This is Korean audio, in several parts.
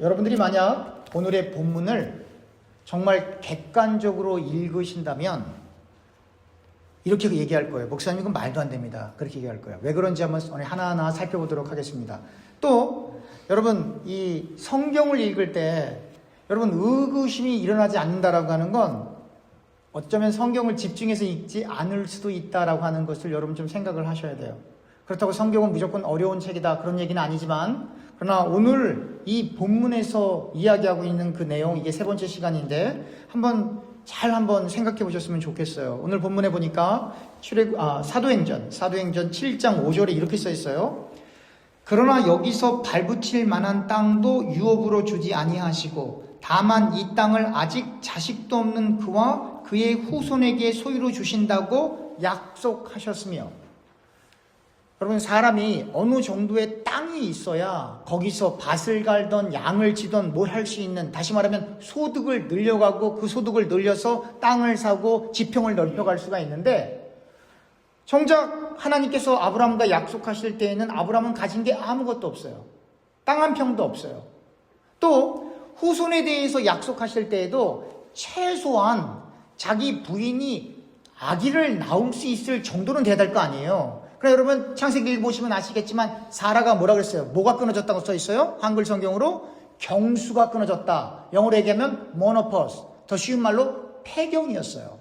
여러분들이 만약 오늘의 본문을 정말 객관적으로 읽으신다면 이렇게 얘기할 거예요. 목사님 이건 말도 안 됩니다. 그렇게 얘기할 거예요. 왜 그런지 한번 오늘 하나하나 살펴보도록 하겠습니다. 또 여러분 이 성경을 읽을 때 여러분 의구심이 일어나지 않는다라고 하는 건 어쩌면 성경을 집중해서 읽지 않을 수도 있다라고 하는 것을 여러분 좀 생각을 하셔야 돼요. 그렇다고 성경은 무조건 어려운 책이다 그런 얘기는 아니지만, 그러나 오늘 이 본문에서 이야기하고 있는 그 내용, 이게 세 번째 시간인데 한번 생각해 보셨으면 좋겠어요. 오늘 본문에 보니까 사도행전 7장 5절에 이렇게 써 있어요. 그러나 여기서 발붙일 만한 땅도 유업으로 주지 아니하시고 다만 이 땅을 아직 자식도 없는 그와 그의 후손에게 소유로 주신다고 약속하셨으며, 여러분 사람이 어느 정도의 땅이 있어야 거기서 밭을 갈던 양을 치던 뭘 할 수 있는, 다시 말하면 소득을 늘려가고 그 소득을 늘려서 땅을 사고 지평을 넓혀갈 수가 있는데, 정작 하나님께서 아브라함과 약속하실 때에는 아브라함은 가진 게 아무것도 없어요. 땅 한 평도 없어요. 또 후손에 대해서 약속하실 때에도 최소한 자기 부인이 아기를 낳을 수 있을 정도는 돼야 될 거 아니에요. 그래 여러분 창세기 보시면 아시겠지만 사라가 뭐라 그랬어요? 뭐가 끊어졌다고 써 있어요? 한글 성경으로 경수가 끊어졌다. 영어로 얘기하면 모노포스, 더 쉬운 말로 폐경이었어요.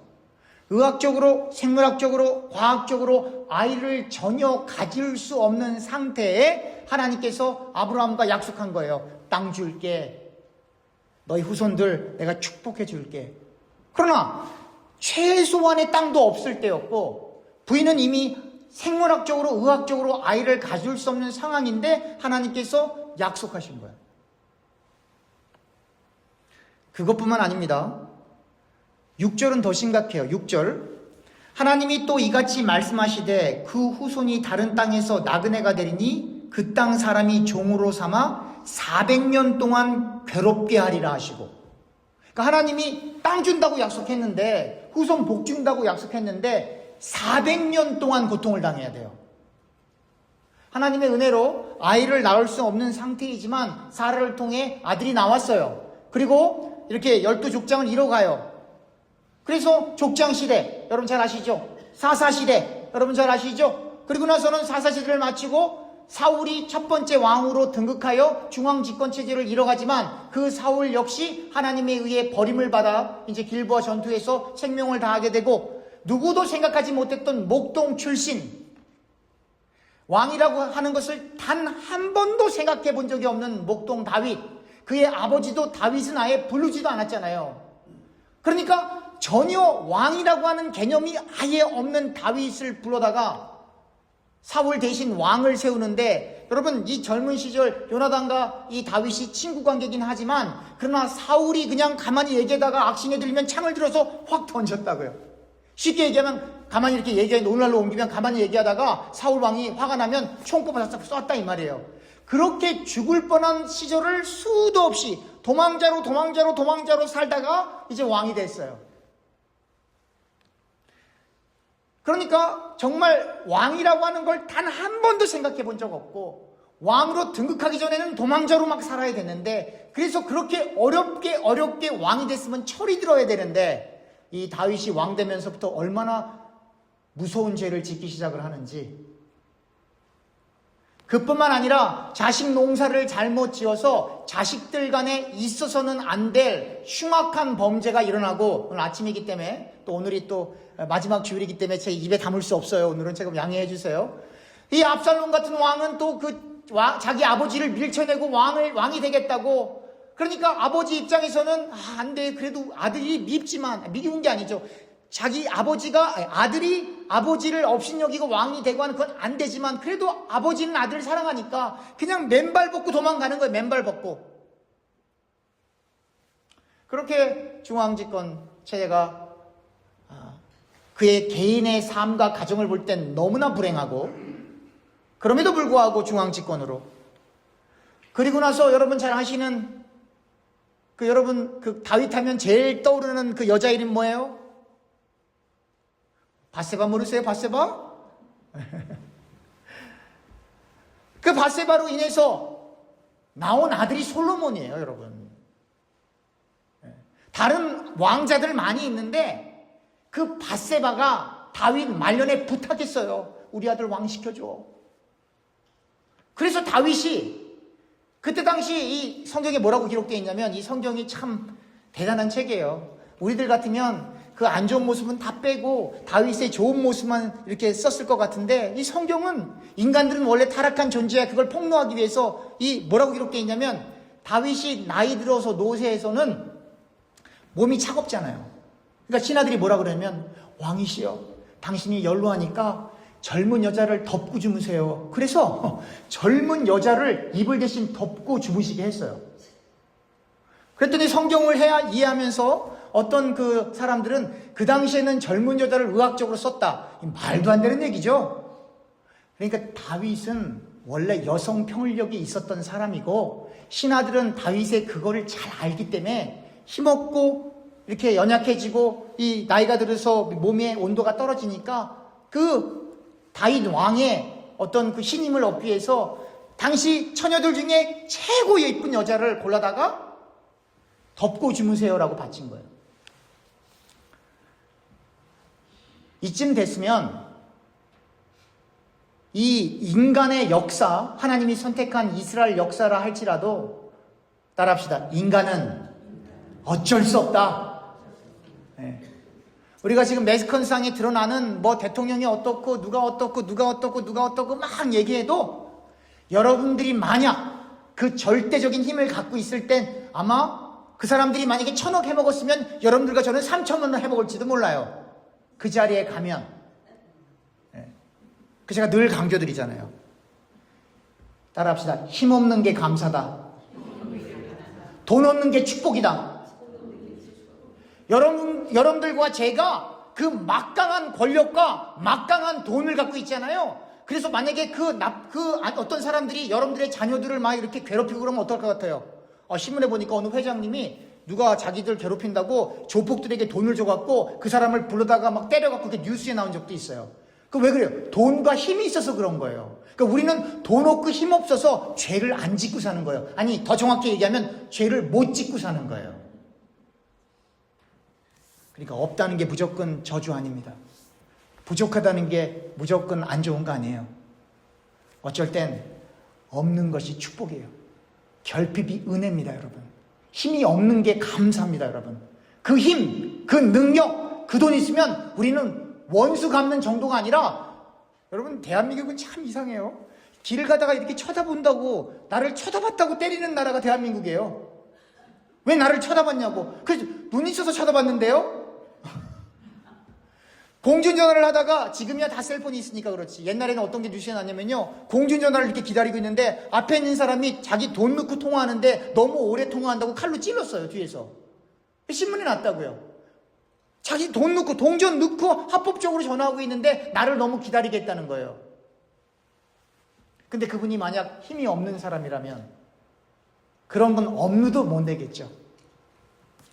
의학적으로, 생물학적으로, 과학적으로 아이를 전혀 가질 수 없는 상태에 하나님께서 아브라함과 약속한 거예요. 땅 줄게. 너희 후손들 내가 축복해 줄게. 그러나 최소한의 땅도 없을 때였고, 부인은 이미 생물학적으로, 의학적으로 아이를 가질 수 없는 상황인데 하나님께서 약속하신 거예요. 그것뿐만 아닙니다. 6절은 더 심각해요. 6절. 하나님이 또 이같이 말씀하시되 그 후손이 다른 땅에서 나그네가 되리니 그 땅 사람이 종으로 삼아 400년 동안 괴롭게 하리라 하시고. 그러니까 하나님이 땅 준다고 약속했는데, 후손 복 준다고 약속했는데 400년 동안 고통을 당해야 돼요. 하나님의 은혜로 아이를 낳을 수 없는 상태이지만 사라를 통해 아들이 나왔어요. 그리고 이렇게 12족장을 이뤄가요. 그래서 족장시대, 여러분 잘 아시죠? 사사시대, 여러분 잘 아시죠? 그리고 나서는 사사시대를 마치고 사울이 첫 번째 왕으로 등극하여 중앙집권체제를 이뤄가지만 그 사울 역시 하나님에 의해 버림을 받아 이제 길보아 전투에서 생명을 다하게 되고, 누구도 생각하지 못했던 목동 출신 왕이라고 하는 것을 단 한 번도 생각해 본 적이 없는 목동 다윗, 그의 아버지도 다윗은 아예 부르지도 않았잖아요. 그러니까 전혀 왕이라고 하는 개념이 아예 없는 다윗을 불러다가 사울 대신 왕을 세우는데, 여러분 이 젊은 시절 요나단과 이 다윗이 친구 관계긴 하지만, 그러나 사울이 그냥 가만히 얘기하다가 악신에 들리면 창을 들어서 확 던졌다고요. 쉽게 얘기하면 가만히 이렇게 얘기해, 오늘날로 옮기면 가만히 얘기하다가 사울 왕이 화가 나면 총 뽑아서 쐈다 이 말이에요. 그렇게 죽을 뻔한 시절을 수도 없이 도망자로 살다가 이제 왕이 됐어요. 그러니까 정말 왕이라고 하는 걸 단 한 번도 생각해 본 적 없고, 왕으로 등극하기 전에는 도망자로 막 살아야 되는데, 그래서 그렇게 어렵게 왕이 됐으면 철이 들어야 되는데, 이 다윗이 왕 되면서부터 얼마나 무서운 죄를 짓기 시작을 하는지. 그뿐만 아니라 자식 농사를 잘못 지어서 자식들 간에 있어서는 안 될 흉악한 범죄가 일어나고, 오늘 아침이기 때문에 또 오늘이 또 마지막 주일이기 때문에 제 입에 담을 수 없어요. 오늘은 제가 양해해 주세요. 이 압살롬 같은 왕은 또 자기 아버지를 밀쳐내고 왕이 되겠다고. 그러니까 아버지 입장에서는 안 돼. 그래도 아들이 미운 게 아니죠. 자기 아들이 아버지를 업신여기고 왕이 되고 하는 건 안 되지만, 그래도 아버지는 아들을 사랑하니까 그냥 맨발 벗고 도망가는 거예요. 맨발 벗고. 그렇게 중앙집권 체제가 그의 개인의 삶과 가정을 볼 땐 너무나 불행하고, 그럼에도 불구하고 중앙집권으로. 그리고 나서 여러분 잘 아시는 여러분 다윗 하면 제일 떠오르는 그 여자 이름 뭐예요? 밧세바 모르세요? 밧세바? 그 밧세바로 인해서 나온 아들이 솔로몬이에요, 여러분. 다른 왕자들 많이 있는데 그 밧세바가 다윗 말년에 부탁했어요. 우리 아들 왕 시켜줘. 그래서 다윗이 그때 당시 이 성경에 뭐라고 기록되어 있냐면, 이 성경이 참 대단한 책이에요. 우리들 같으면 그 안 좋은 모습은 다 빼고 다윗의 좋은 모습만 이렇게 썼을 것 같은데, 이 성경은 인간들은 원래 타락한 존재야. 그걸 폭로하기 위해서 이 뭐라고 기록되어 있냐면, 다윗이 나이 들어서 노쇠해서는 몸이 차갑잖아요. 그러니까 신하들이 뭐라 그러냐면, 왕이시여, 당신이 연로하니까 젊은 여자를 덮고 주무세요. 그래서 젊은 여자를 이불 대신 덮고 주무시게 했어요. 그랬더니 성경을 이해하면서 어떤 그 사람들은 그 당시에는 젊은 여자를 의학적으로 썼다. 말도 안 되는 얘기죠. 그러니까 다윗은 원래 여성 평을력이 있었던 사람이고, 신하들은 다윗의 그거를 잘 알기 때문에 힘없고 이렇게 연약해지고 이 나이가 들어서 몸의 온도가 떨어지니까 그 다윗 왕의 어떤 그 신임을 얻기 위해서 당시 처녀들 중에 최고 예쁜 여자를 골라다가 덮고 주무세요라고 바친 거예요. 이쯤 됐으면 이 인간의 역사, 하나님이 선택한 이스라엘 역사라 할지라도, 따라합시다. 인간은 어쩔 수 없다. 네. 우리가 지금 매스컨상에 드러나는 뭐 대통령이 어떻고 누가 어떻고 누가 어떻고 누가 어떻고 막 얘기해도, 여러분들이 만약 그 절대적인 힘을 갖고 있을 땐 아마 그 사람들이 만약에 1,000억 해먹었으면 여러분들과 저는 3,000원을 해먹을지도 몰라요. 그 자리에 가면. 그 제가 늘 강조드리잖아요. 따라합시다. 힘없는 게 감사다. 돈 없는 게 축복이다. 여러분들과 제가 그 막강한 권력과 막강한 돈을 갖고 있잖아요. 그래서 만약에 어떤 사람들이 여러분들의 자녀들을 막 이렇게 괴롭히고 그러면 어떨 것 같아요? 신문에 보니까 어느 회장님이 누가 자기들 괴롭힌다고 조폭들에게 돈을 줘갖고 그 사람을 불러다가 막 때려갖고 그게 뉴스에 나온 적도 있어요. 그 왜 그래요? 돈과 힘이 있어서 그런 거예요. 그러니까 우리는 돈 없고 힘 없어서 죄를 안 짓고 사는 거예요. 아니, 더 정확히 얘기하면 죄를 못 짓고 사는 거예요. 그러니까 없다는 게 무조건 저주 아닙니다. 부족하다는 게 무조건 안 좋은 거 아니에요. 어쩔 땐 없는 것이 축복이에요. 결핍이 은혜입니다, 여러분. 힘이 없는 게 감사합니다, 여러분. 그 힘, 그 능력, 그 돈 있으면 우리는 원수 갚는 정도가 아니라, 여러분, 대한민국은 참 이상해요. 길 가다가 이렇게 쳐다본다고, 나를 쳐다봤다고 때리는 나라가 대한민국이에요. 왜 나를 쳐다봤냐고. 그래서 눈 있어서 쳐다봤는데요. 공중전화를 하다가, 지금이야 다 셀폰이 있으니까 그렇지, 옛날에는 어떤 게 뉴스에 났냐면요, 공중전화를 이렇게 기다리고 있는데 앞에 있는 사람이 자기 돈 넣고 통화하는데 너무 오래 통화한다고 칼로 찔렀어요, 뒤에서. 신문에 났다고요. 자기 돈 넣고 동전 넣고 합법적으로 전화하고 있는데 나를 너무 기다리게 했다는 거예요. 근데 그분이 만약 힘이 없는 사람이라면 그런 건 업무도 못 내겠죠.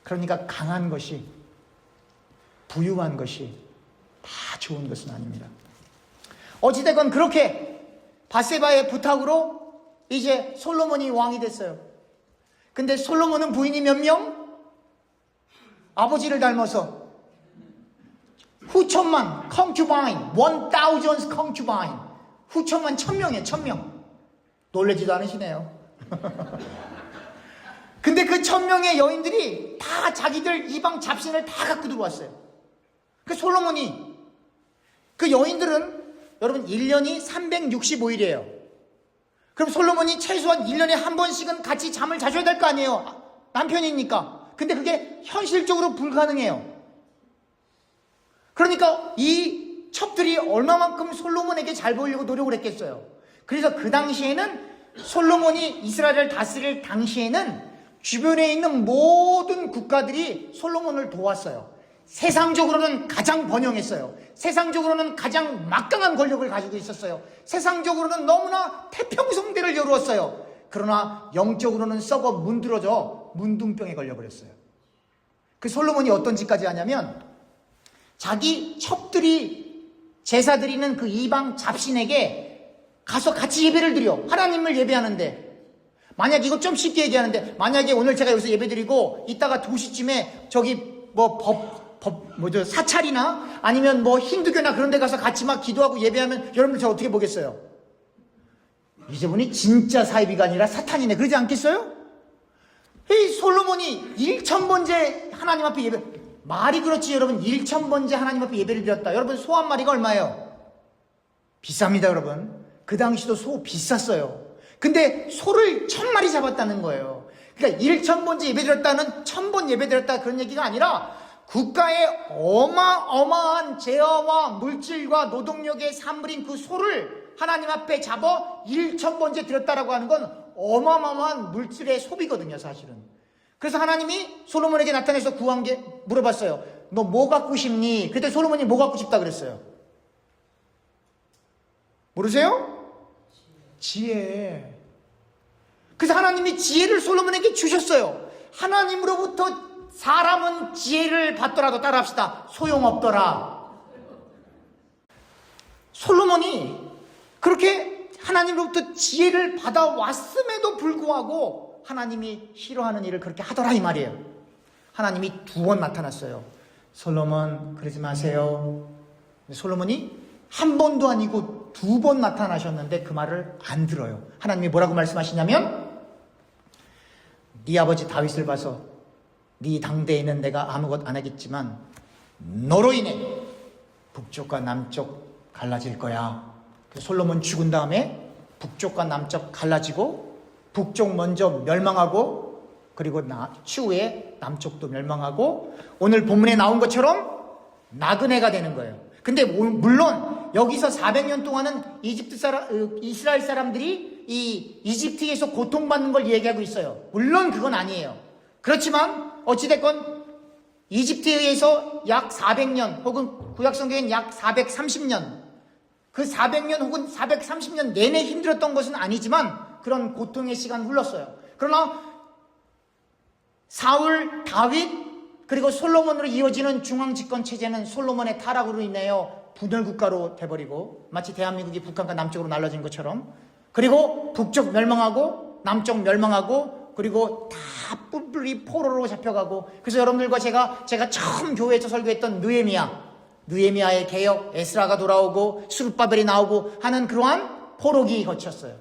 그러니까 강한 것이, 부유한 것이 다 좋은 것은 아닙니다. 어찌됐건 그렇게 밧세바의 부탁으로 이제 솔로몬이 왕이 됐어요. 근데 솔로몬은 부인이 몇 명? 아버지를 닮아서 후천만 concubine, 1000 concubine, 후천만 1000명이에요. 1000명. 놀라지도 않으시네요. 근데 그 1000명의 여인들이 다 자기들 이방 잡신을 다 갖고 들어왔어요. 그 솔로몬이, 그 여인들은 여러분 1년이 365일이에요. 그럼 솔로몬이 최소한 1년에 한 번씩은 같이 잠을 자셔야 될 거 아니에요, 남편이니까. 근데 그게 현실적으로 불가능해요. 그러니까 이 첩들이 얼마만큼 솔로몬에게 잘 보이려고 노력을 했겠어요. 그래서 그 당시에는, 솔로몬이 이스라엘을 다스릴 당시에는 주변에 있는 모든 국가들이 솔로몬을 도왔어요. 세상적으로는 가장 번영했어요. 세상적으로는 가장 막강한 권력을 가지고 있었어요. 세상적으로는 너무나 태평성대를 이루었어요. 그러나 영적으로는 썩어 문드러져 문둥병에 걸려버렸어요. 그 솔로몬이 어떤 짓까지 하냐면, 자기 첩들이 제사 드리는 그 이방 잡신에게 가서 같이 예배를 드려. 하나님을 예배하는데 만약 이거 좀 쉽게 얘기하는데, 만약에 오늘 제가 여기서 예배드리고 이따가 2시쯤에 저기 사찰이나 아니면 힌두교나 그런 데 가서 같이 막 기도하고 예배하면 여러분들 저 어떻게 보겠어요? 이제분이 진짜 사이비가 아니라 사탄이네, 그러지 않겠어요? 이 솔로몬이 1000번째 하나님 앞에 예배, 말이 그렇지 여러분, 1000번째 하나님 앞에 예배를 드렸다. 여러분, 소 한 마리가 얼마예요? 비쌉니다 여러분. 그 당시도 소 비쌌어요. 근데 소를 1000마리 잡았다는 거예요. 그러니까 1000번째 예배 드렸다는 1000번 예배 드렸다 그런 얘기가 아니라 국가의 어마어마한 재화와 물질과 노동력의 산물인 그 소를 하나님 앞에 잡아 1000번째 드렸다라고 하는 건 어마어마한 물질의 소비거든요, 사실은. 그래서 하나님이 솔로몬에게 나타나서 구한 게, 물어봤어요. 너 뭐 갖고 싶니? 그때 솔로몬이 뭐 갖고 싶다 그랬어요? 모르세요? 지혜. 그래서 하나님이 지혜를 솔로몬에게 주셨어요. 하나님으로부터 사람은 지혜를 받더라도, 따라합시다, 소용없더라. 솔로몬이 그렇게 하나님으로부터 지혜를 받아왔음에도 불구하고 하나님이 싫어하는 일을 그렇게 하더라 이 말이에요. 하나님이 2번 나타났어요. 솔로몬 그러지 마세요. 솔로몬이 한 번도 아니고 2번 나타나셨는데 그 말을 안 들어요. 하나님이 뭐라고 말씀하시냐면, 네 아버지 다윗을 봐서 네 당대에는 내가 아무것 안 하겠지만 너로 인해 북쪽과 남쪽 갈라질 거야. 솔로몬 죽은 다음에 북쪽과 남쪽 갈라지고, 북쪽 먼저 멸망하고, 그리고 추후에 남쪽도 멸망하고, 오늘 본문에 나온 것처럼 나그네가 되는 거예요. 근데 물론 여기서 400년 동안은 이스라엘 사람들이 이 이집트에서 고통받는 걸 얘기하고 있어요. 물론 그건 아니에요. 그렇지만 어찌됐건 이집트에서 약 400년, 혹은 구약성경엔 약 430년, 그 400년 혹은 430년 내내 힘들었던 것은 아니지만 그런 고통의 시간 흘렀어요. 그러나 사울, 다윗, 그리고 솔로몬으로 이어지는 중앙집권 체제는 솔로몬의 타락으로 인하여 분열 국가로 돼버리고, 마치 대한민국이 북한과 남쪽으로 날라진 것처럼, 그리고 북쪽 멸망하고 남쪽 멸망하고, 그리고 다 뿔뿔이 포로로 잡혀가고. 그래서 여러분들과 제가 처음 교회에서 설교했던 느헤미야의 개혁, 에스라가 돌아오고 스룹바벨이 나오고 하는 그러한 포로기 거쳤어요.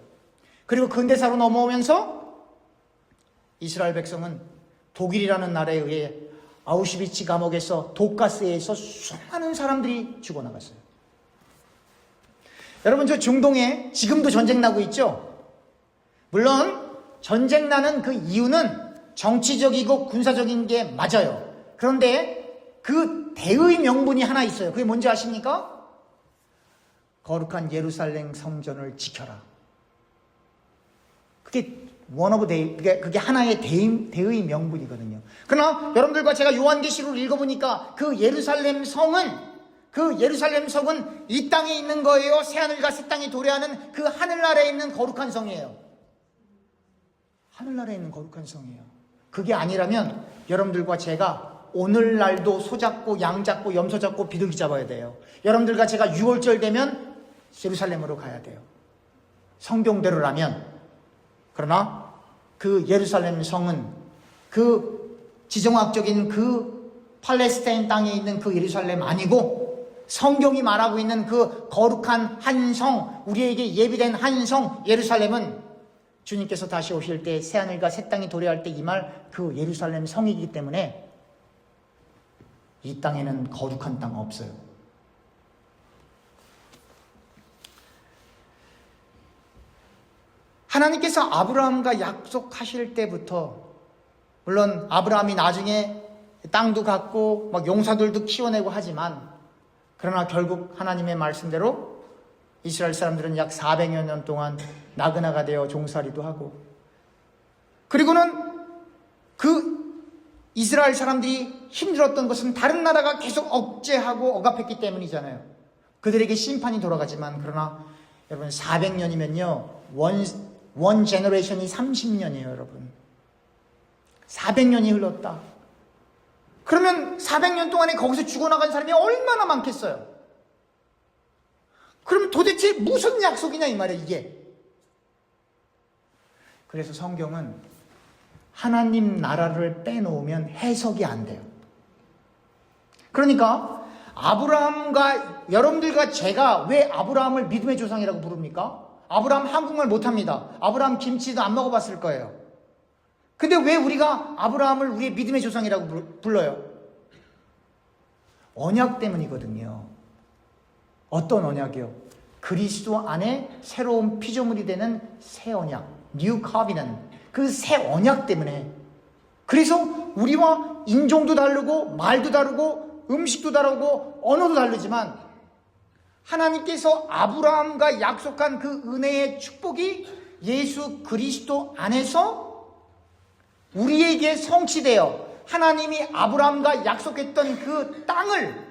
그리고 근대사로 넘어오면서 이스라엘 백성은 독일이라는 나라에 의해 아우슈비츠 감옥에서 독가스에 의해서 수많은 사람들이 죽어나갔어요. 여러분, 저 중동에 지금도 전쟁 나고 있죠? 물론 전쟁 나는 그 이유는 정치적이고 군사적인 게 맞아요. 그런데 그 대의 명분이 하나 있어요. 그게 뭔지 아십니까? 거룩한 예루살렘 성전을 지켜라. 그게 하나의 대의 명분이거든요. 그러나 여러분들과 제가 요한계시록을 읽어보니까 그 예루살렘 성은 이 땅에 있는 거예요? 새하늘과 새 땅이 도래하는 그 하늘나라에 있는 거룩한 성이에요. 하늘나라에 있는 거룩한 성이에요. 그게 아니라면 여러분들과 제가 오늘날도 소 잡고 양 잡고 염소 잡고 비둘기 잡아야 돼요. 여러분들과 제가 6월절 되면 예루살렘으로 가야 돼요. 성경대로라면. 그러나 그 예루살렘 성은 그 지정학적인 그 팔레스타인 땅에 있는 그 예루살렘 아니고, 성경이 말하고 있는 그 거룩한 한 성, 우리에게 예비된 한 성 예루살렘은 주님께서 다시 오실 때 새하늘과 새 땅이 도래할 때 임할 그 예루살렘 성이기 때문에 이 땅에는 거룩한 땅 없어요. 하나님께서 아브라함과 약속하실 때부터, 물론 아브라함이 나중에 땅도 갖고 막 용사들도 키워내고 하지만, 그러나 결국 하나님의 말씀대로 이스라엘 사람들은 약 400여 년 동안 나그네가 되어 종살이도 하고, 그리고는 그 이스라엘 사람들이 힘들었던 것은 다른 나라가 계속 억제하고 억압했기 때문이잖아요. 그들에게 심판이 돌아가지만, 그러나 여러분 400년이면요 원 제너레이션이 30년이에요. 여러분 400년이 흘렀다. 그러면 400년 동안에 거기서 죽어나간 사람이 얼마나 많겠어요? 그럼 도대체 무슨 약속이냐 이 말이에요. 이게 그래서 성경은 하나님 나라를 빼놓으면 해석이 안 돼요. 그러니까 아브라함과 여러분들과 제가 왜 아브라함을 믿음의 조상이라고 부릅니까? 아브라함 한국말 못합니다. 아브라함 김치도 안 먹어봤을 거예요. 근데 왜 우리가 아브라함을 우리의 믿음의 조상이라고 불러요? 언약 때문이거든요. 어떤 언약이요? 그리스도 안에 새로운 피조물이 되는 새 언약, New Covenant. 그 새 언약 때문에. 그래서 우리와 인종도 다르고 말도 다르고 음식도 다르고 언어도 다르지만 하나님께서 아브라함과 약속한 그 은혜의 축복이 예수 그리스도 안에서 우리에게 성취되어 하나님이 아브라함과 약속했던 그 땅을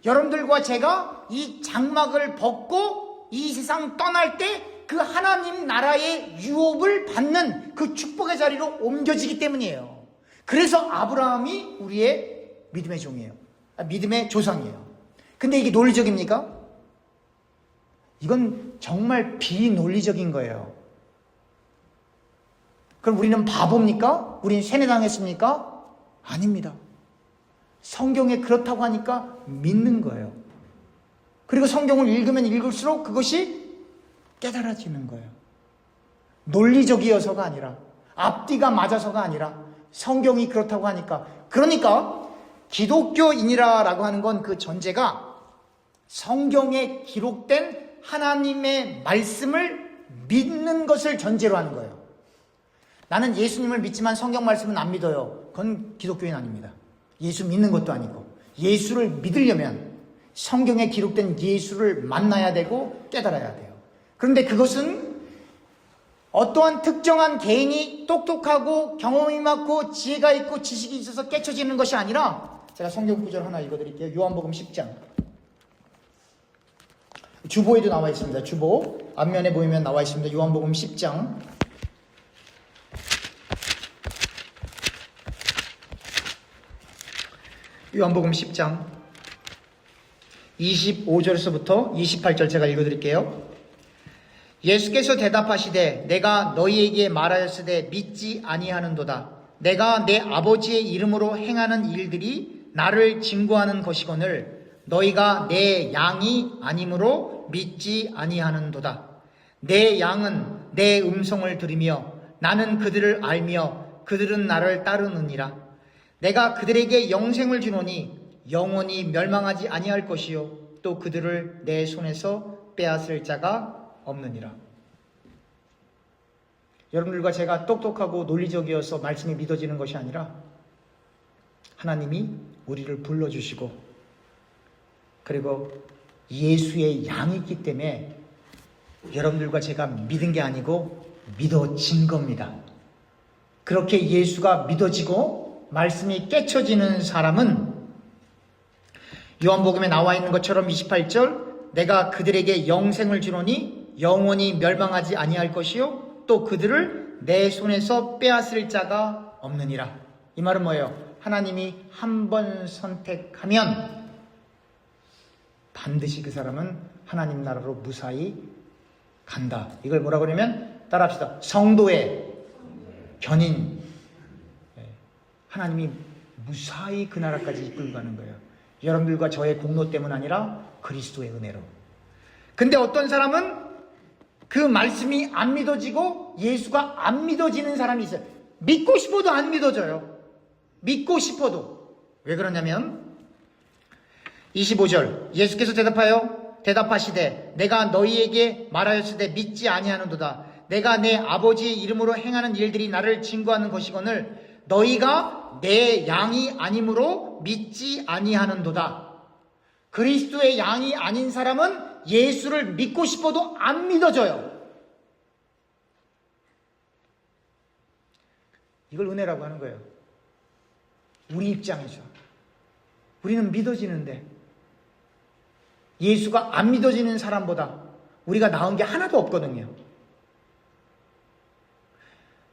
여러분들과 제가 이 장막을 벗고 이 세상 떠날 때 그 하나님 나라의 유업을 받는 그 축복의 자리로 옮겨지기 때문이에요. 그래서 아브라함이 우리의 믿음의 종이에요. 믿음의 조상이에요. 근데 이게 논리적입니까? 이건 정말 비논리적인 거예요. 그럼 우리는 바보입니까? 우리는 세뇌당했습니까? 아닙니다. 성경에 그렇다고 하니까 믿는 거예요. 그리고 성경을 읽으면 읽을수록 그것이 깨달아지는 거예요. 논리적이어서가 아니라, 앞뒤가 맞아서가 아니라 성경이 그렇다고 하니까. 그러니까 기독교인이라고 하는 건 그 전제가 성경에 기록된 하나님의 말씀을 믿는 것을 전제로 하는 거예요. 나는 예수님을 믿지만 성경 말씀은 안 믿어요. 그건 기독교인 아닙니다. 예수 믿는 것도 아니고. 예수를 믿으려면 성경에 기록된 예수를 만나야 되고 깨달아야 돼요. 그런데 그것은 어떠한 특정한 개인이 똑똑하고 경험이 많고 지혜가 있고 지식이 있어서 깨쳐지는 것이 아니라, 제가 성경 구절 하나 읽어드릴게요. 요한복음 10장. 주보에도 나와 있습니다. 주보 앞면에 보이면 나와 있습니다. 요한복음 10장. 요한복음 10장 25절에서부터 28절 제가 읽어드릴게요. 예수께서 대답하시되 내가 너희에게 말하였으되 믿지 아니하는도다. 내가 내 아버지의 이름으로 행하는 일들이 나를 증거하는 것이거늘 너희가 내 양이 아니므로 믿지 아니하는도다. 내 양은 내 음성을 들으며 나는 그들을 알며 그들은 나를 따르느니라. 내가 그들에게 영생을 주노니 영원히 멸망하지 아니할 것이요 또 그들을 내 손에서 빼앗을 자가 없느니라. 여러분들과 제가 똑똑하고 논리적이어서 말씀이 믿어지는 것이 아니라 하나님이 우리를 불러주시고 그리고 예수의 양이기 때문에 여러분들과 제가 믿은 게 아니고 믿어진 겁니다. 그렇게 예수가 믿어지고 말씀이 깨쳐지는 사람은 요한복음에 나와 있는 것처럼 28절 내가 그들에게 영생을 주노니 영원히 멸망하지 아니할 것이요 또 그들을 내 손에서 빼앗을 자가 없느니라. 이 말은 뭐예요? 하나님이 한 번 선택하면 반드시 그 사람은 하나님 나라로 무사히 간다. 이걸 뭐라고 그러냐면 따라합시다. 성도의 견인. 하나님이 무사히 그 나라까지 이끌고 가는 거예요. 여러분들과 저의 공로 때문 아니라 그리스도의 은혜로. 근데 어떤 사람은 그 말씀이 안 믿어지고 예수가 안 믿어지는 사람이 있어요. 믿고 싶어도 안 믿어져요. 믿고 싶어도. 왜 그러냐면 25절 예수께서 대답하시되 내가 너희에게 말하였으되 믿지 아니하는도다. 내가 내 아버지의 이름으로 행하는 일들이 나를 증거하는 것이거늘 너희가 내 양이 아니므로 믿지 아니하는도다. 그리스도의 양이 아닌 사람은 예수를 믿고 싶어도 안 믿어져요. 이걸 은혜라고 하는 거예요. 우리 입장에서. 우리는 믿어지는데 예수가 안 믿어지는 사람보다 우리가 나은 게 하나도 없거든요.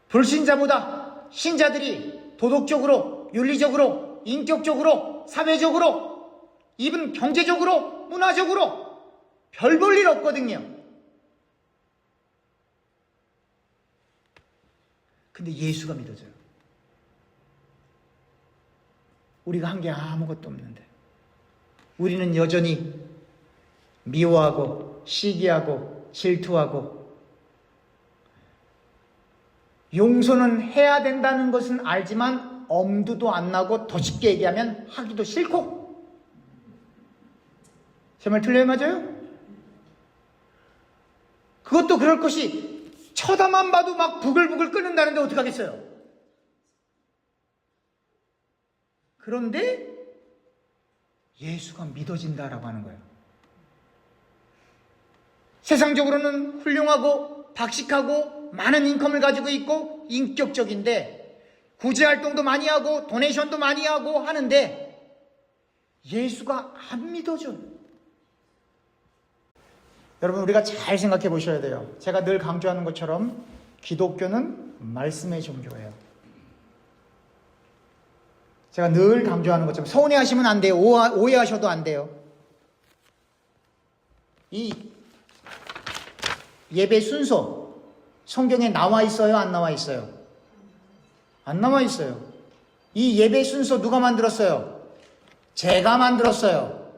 불신자보다 신자들이 도덕적으로, 윤리적으로, 인격적으로, 사회적으로, 이분 경제적으로, 문화적으로 별 볼 일 없거든요. 근데 예수가 믿어져요. 우리가 한 게 아무것도 없는데 우리는 여전히 미워하고 시기하고 질투하고, 용서는 해야 된다는 것은 알지만 엄두도 안 나고, 더 쉽게 얘기하면 하기도 싫고. 제 말 틀려요? 맞아요? 그것도 그럴 것이 쳐다만 봐도 막 부글부글 끓는다는데 어떡하겠어요? 그런데 예수가 믿어진다라고 하는 거예요. 세상적으로는 훌륭하고 박식하고 많은 인컴을 가지고 있고 인격적인데, 구제활동도 많이 하고 도네이션도 많이 하고 하는데 예수가 안 믿어줘요. 여러분, 우리가 잘 생각해 보셔야 돼요. 제가 늘 강조하는 것처럼 기독교는 말씀의 종교예요. 제가 늘 강조하는 것처럼 서운해하시면 안 돼요. 오해하셔도 안 돼요. 이 예배 순서 성경에 나와 있어요? 안 나와 있어요? 안 나와 있어요. 이 예배 순서 누가 만들었어요? 제가 만들었어요.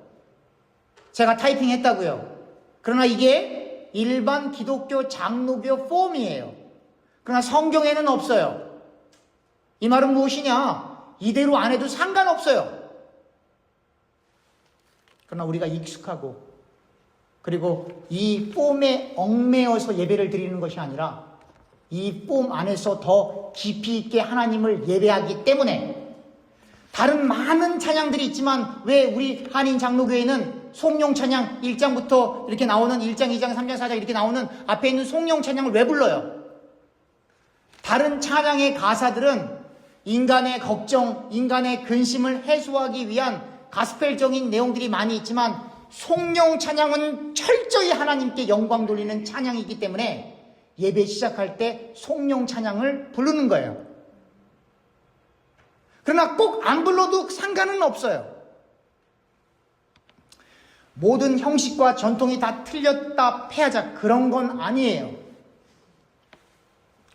제가 타이핑했다고요. 그러나 이게 일반 기독교 장로교 폼이에요. 그러나 성경에는 없어요. 이 말은 무엇이냐? 이대로 안 해도 상관없어요. 그러나 우리가 익숙하고, 그리고 이 폼에 얽매여서 예배를 드리는 것이 아니라 이 폼 안에서 더 깊이 있게 하나님을 예배하기 때문에, 다른 많은 찬양들이 있지만 왜 우리 한인 장로교회는 송룡 찬양 1장부터 이렇게 나오는 1장, 2장, 3장, 4장 이렇게 나오는 앞에 있는 송룡 찬양을 왜 불러요? 다른 찬양의 가사들은 인간의 걱정, 인간의 근심을 해소하기 위한 가스펠적인 내용들이 많이 있지만, 송룡 찬양은 철저히 하나님께 영광 돌리는 찬양이기 때문에 예배 시작할 때 송룡 찬양을 부르는 거예요. 그러나 꼭 안 불러도 상관은 없어요. 모든 형식과 전통이 다 틀렸다 패하자, 그런 건 아니에요.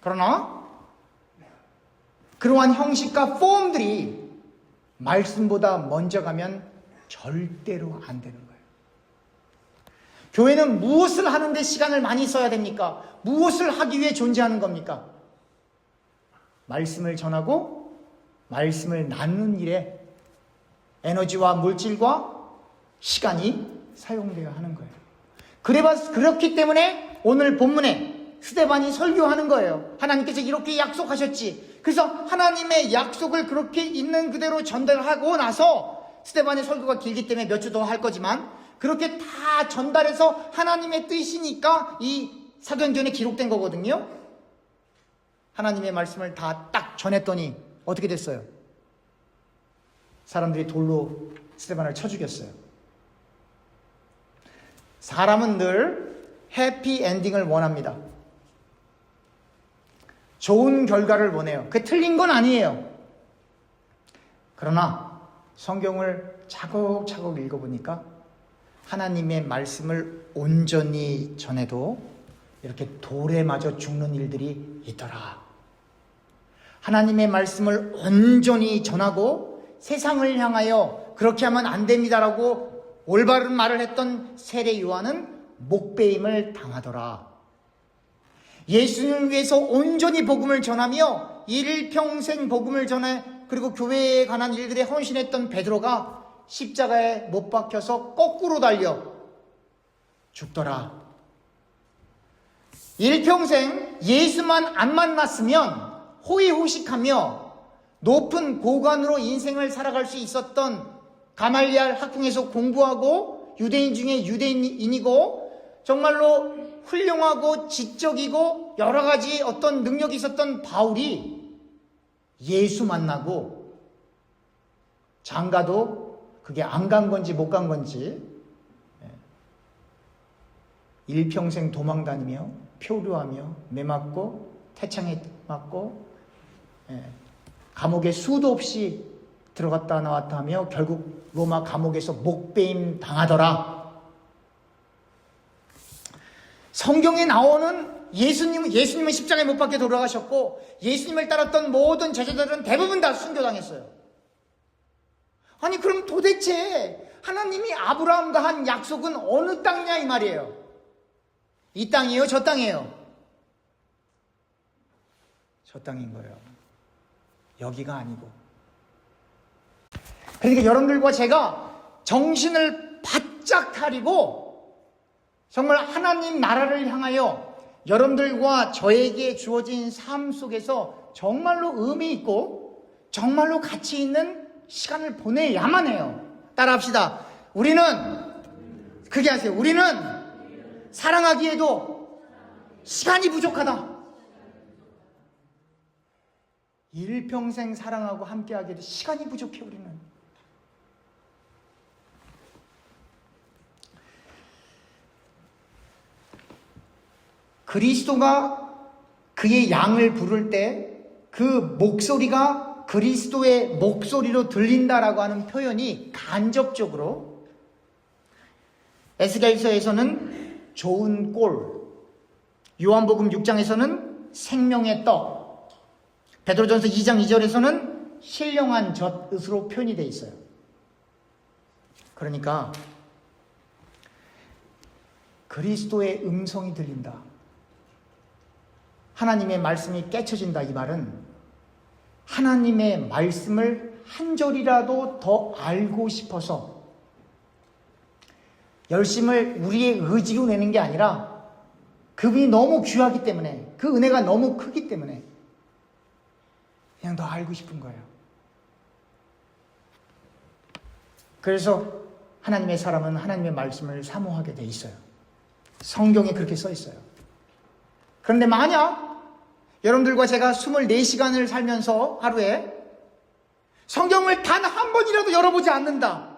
그러나 그러한 형식과 폼들이 말씀보다 먼저 가면 절대로 안 되는 거예요. 교회는 무엇을 하는데 시간을 많이 써야 됩니까? 무엇을 하기 위해 존재하는 겁니까? 말씀을 전하고 말씀을 나누는 일에 에너지와 물질과 시간이 사용되어야 하는 거예요. 그렇기 때문에 오늘 본문에 스데반이 설교하는 거예요. 하나님께서 이렇게 약속하셨지. 그래서 하나님의 약속을 그렇게 있는 그대로 전달하고 나서, 스데반의 설교가 길기 때문에 몇 주 더 할 거지만 그렇게 다 전달해서 하나님의 뜻이니까 이 사도행전에 기록된 거거든요. 하나님의 말씀을 다 딱 전했더니 어떻게 됐어요? 사람들이 돌로 스데반을 쳐 죽였어요. 사람은 늘 해피 엔딩을 원합니다. 좋은 결과를 원해요. 그게 틀린 건 아니에요. 그러나 성경을 차곡차곡 읽어보니까 하나님의 말씀을 온전히 전해도 이렇게 돌에 맞아 죽는 일들이 있더라. 하나님의 말씀을 온전히 전하고 세상을 향하여 그렇게 하면 안 됩니다라고 올바른 말을 했던 세례 요한은 목베임을 당하더라. 예수님을 위해서 온전히 복음을 전하며 일평생 복음을 전해, 그리고 교회에 관한 일들에 헌신했던 베드로가 십자가에 못 박혀서 거꾸로 달려 죽더라. 일평생 예수만 안 만났으면 호의호식하며 높은 고관으로 인생을 살아갈 수 있었던, 가말리알 학궁에서 공부하고 유대인 중에 유대인이고 정말로 훌륭하고 지적이고 여러 가지 어떤 능력이 있었던 바울이 예수 만나고 장가도 그게 안 간 건지 못 간 건지 일평생 도망 다니며 표류하며 매맞고 태창에 맞고 감옥에 수도 없이 들어갔다 나왔다 하며 결국 로마 감옥에서 목베임 당하더라. 성경에 나오는 예수님은 십자가에 못 박혀 돌아가셨고 예수님을 따랐던 모든 제자들은 대부분 다 순교당했어요. 아니 그럼 도대체 하나님이 아브라함과 한 약속은 어느 땅이냐 이 말이에요. 이 땅이에요? 저 땅이에요? 저 땅인 거예요. 여기가 아니고. 그러니까 여러분들과 제가 정신을 바짝 차리고 정말 하나님 나라를 향하여 여러분들과 저에게 주어진 삶 속에서 정말로 의미 있고 정말로 가치 있는 시간을 보내야만 해요. 따라합시다. 우리는 그게 하세요. 우리는 사랑하기에도 시간이 부족하다. 일평생 사랑하고 함께하기에도 시간이 부족해. 우리는 그리스도가 그의 양을 부를 때 그 목소리가 그리스도의 목소리로 들린다라고 하는 표현이 간접적으로 에스겔서에서는 좋은 꼴, 요한복음 6장에서는 생명의 떡, 베드로전서 2장 2절에서는 신령한 젖으로 표현이 되어 있어요. 그러니까 그리스도의 음성이 들린다, 하나님의 말씀이 깨쳐진다, 이 말은 하나님의 말씀을 한 절이라도 더 알고 싶어서 열심을 우리의 의지로 내는 게 아니라 그분이 너무 귀하기 때문에, 그 은혜가 너무 크기 때문에 그냥 더 알고 싶은 거예요. 그래서 하나님의 사람은 하나님의 말씀을 사모하게 돼 있어요. 성경에 그렇게 써 있어요. 그런데 만약 여러분들과 제가 24시간을 살면서 하루에 성경을 단 한 번이라도 열어보지 않는다.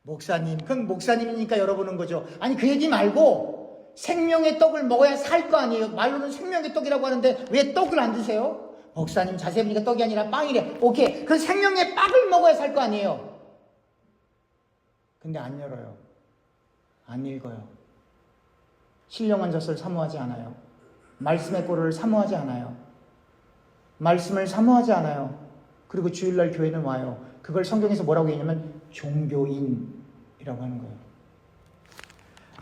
목사님, 그건 목사님이니까 열어보는 거죠. 아니 그 얘기 말고 생명의 떡을 먹어야 살 거 아니에요. 말로는 생명의 떡이라고 하는데 왜 떡을 안 드세요? 목사님 자세히 보니까 떡이 아니라 빵이래. 오케이, 그 생명의 빵을 먹어야 살 거 아니에요. 근데 안 열어요. 안 읽어요. 신령한 젖을 사모하지 않아요. 말씀의 꼴을 사모하지 않아요. 말씀을 사모하지 않아요. 그리고 주일날 교회는 와요. 그걸 성경에서 뭐라고 얘기하냐면 종교인이라고 하는 거예요.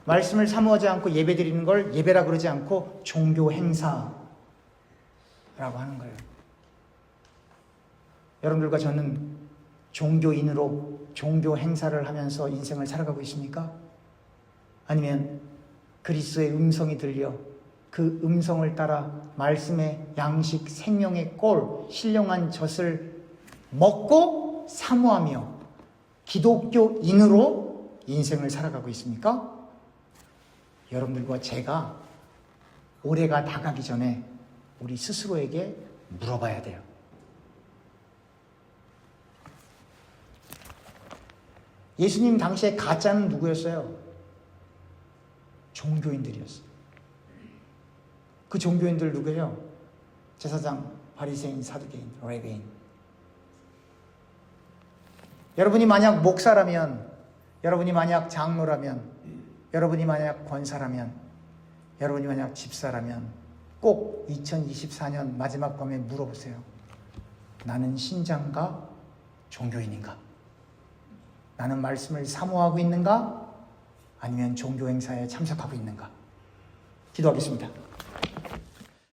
말씀을 사모하지 않고 예배 드리는 걸 예배라 그러지 않고 종교 행사라고 하는 거예요. 여러분들과 저는 종교인으로 종교 행사를 하면서 인생을 살아가고 있습니까? 아니면 그리스도의 음성이 들려 그 음성을 따라 말씀의 양식, 생명의 꼴, 신령한 젖을 먹고 사모하며 기독교인으로 인생을 살아가고 있습니까? 여러분들과 제가 올해가 다가기 전에 우리 스스로에게 물어봐야 돼요. 예수님 당시에 가짜는 누구였어요? 종교인들이었어요. 그 종교인들 누구예요? 제사장, 바리새인, 사두개인, 레위인. 여러분이 만약 목사라면, 여러분이 만약 장로라면, 여러분이 만약 권사라면, 여러분이 만약 집사라면 꼭 2024년 마지막 밤에 물어보세요. 나는 신자인가? 종교인인가? 나는 말씀을 사모하고 있는가? 아니면 종교 행사에 참석하고 있는가? 기도하겠습니다.